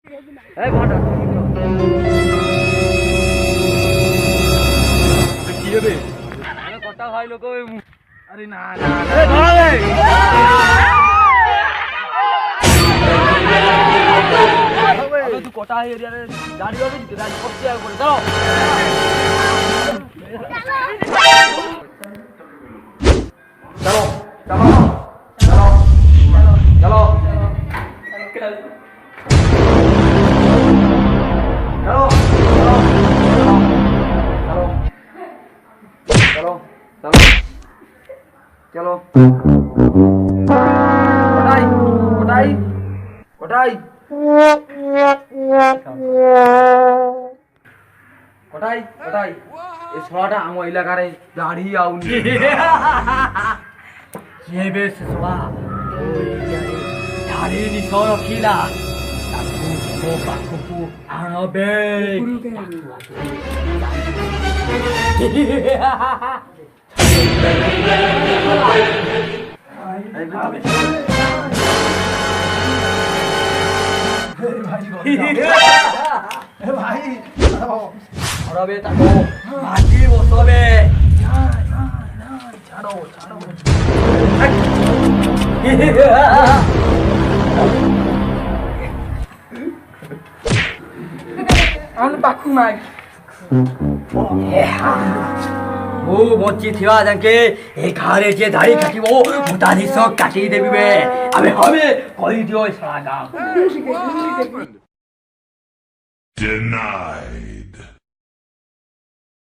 এই ঘন্টা কি হবে আমি কথা হয় লোক আরে না না এই ধরে আরে তুই কথা হয় এরিয়া রে গাড়ি হবে গাড়ি করতে আর করে দাও চলো চলো চলো চলো चलो कोटाई कोटाई कोटाई कोटाई कोटाई इस वाला आमो इलाकारे दाढ़ी आउनी ये बेस सवा दाढ़ी नि सो खिला ताकू बाकू आनो बे भाई छोड़ो बे ताको माटी बसो बे ছাড়ো ছাড়ো আন বাকু মাই ओ बच्ची थिवा जाके ए घरे जे दाढ़ी काटिबो मुतानी सब काटी देबी बे अबे हमें कहि दियो साला काम Denied.